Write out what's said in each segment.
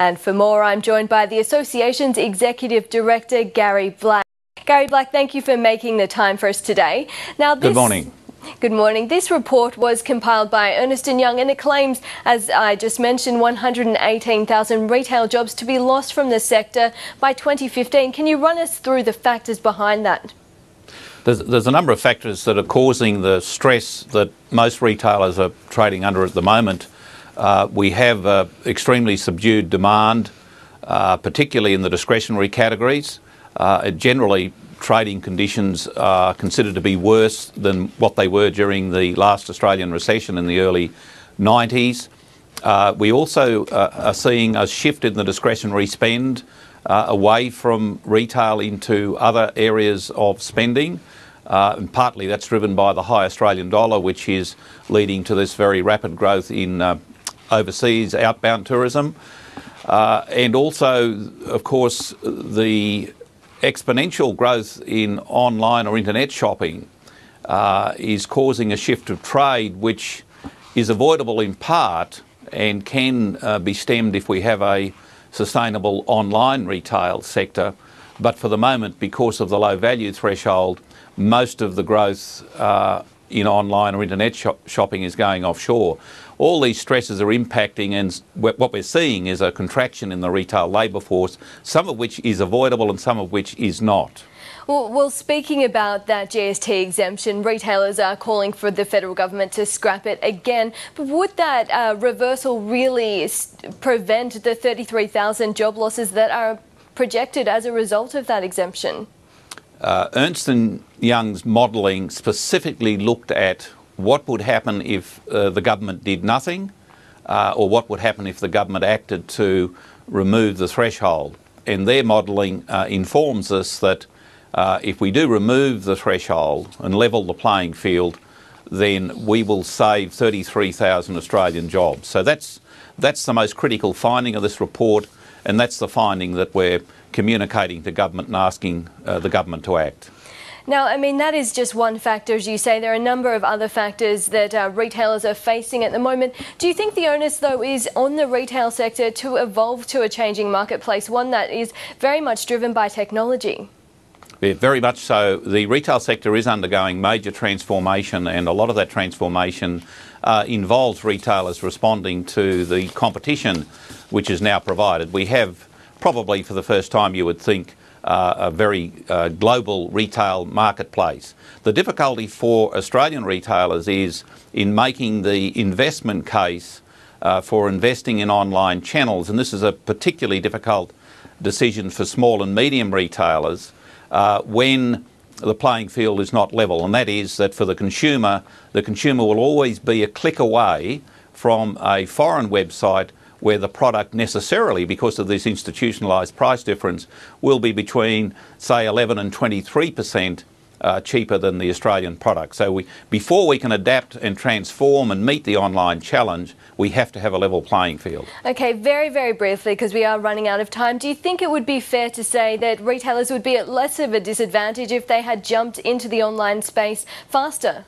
And for more, I'm joined by the Association's Executive Director, Gary Black. Gary Black, thank you for making the time for us today. Now, Good morning. Good morning. This report was compiled by Ernst & Young and it claims, as I just mentioned, 118,000 retail jobs to be lost from the sector by 2015. Can you run us through the factors behind that? There's a number of factors that are causing the stress that most retailers are trading under at the moment. We have extremely subdued demand, particularly in the discretionary categories. Generally, trading conditions are considered to be worse than what they were during the last Australian recession in the early 90s. We also are seeing a shift in the discretionary spend away from retail into other areas of spending. And partly that's driven by the high Australian dollar, which is leading to this very rapid growth in overseas outbound tourism. And also, of course, the exponential growth in online or internet shopping is causing a shift of trade, which is avoidable in part and can be stemmed if we have a sustainable online retail sector. But for the moment, because of the low value threshold, most of the growth in online or internet shopping is going offshore. All these stresses are impacting, and what we're seeing is a contraction in the retail labour force, some of which is avoidable and some of which is not. Well, speaking about that GST exemption, retailers are calling for the federal government to scrap it again. But would that reversal really prevent the 33,000 job losses that are projected as a result of that exemption? Ernst & Young's modelling specifically looked at what would happen if the government did nothing, or what would happen if the government acted to remove the threshold. And their modelling informs us that if we do remove the threshold and level the playing field, then we will save 33,000 Australian jobs. So that's the most critical finding of this report, and that's the finding that we're communicating to government and asking the government to act. Now, I mean, that is just one factor, as you say. There are a number of other factors that retailers are facing at the moment. Do you think the onus, though, is on the retail sector to evolve to a changing marketplace, one that is very much driven by technology? Yeah, very much so. The retail sector is undergoing major transformation, and a lot of that transformation involves retailers responding to the competition which is now provided. We have, probably for the first time, you would think, a very global retail marketplace. The difficulty for Australian retailers is in making the investment case for investing in online channels, and this is a particularly difficult decision for small and medium retailers when the playing field is not level, and that is that for the consumer will always be a click away from a foreign website where the product necessarily, because of this institutionalised price difference, will be between, say, 11 and 23% cheaper than the Australian product. So before we can adapt and transform and meet the online challenge, we have to have a level playing field. Okay, very, very briefly, because we are running out of time, do you think it would be fair to say that retailers would be at less of a disadvantage if they had jumped into the online space faster?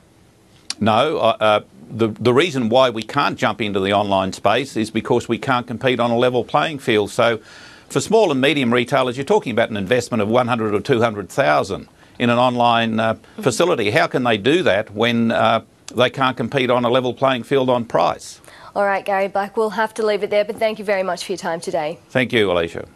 No. The reason why we can't jump into the online space is because we can't compete on a level playing field. So for small and medium retailers, you're talking about an investment of 100 or 200,000 in an online facility. How can they do that when they can't compete on a level playing field on price? All right, Gary Black, we'll have to leave it there, but thank you very much for your time today. Thank you, Alicia.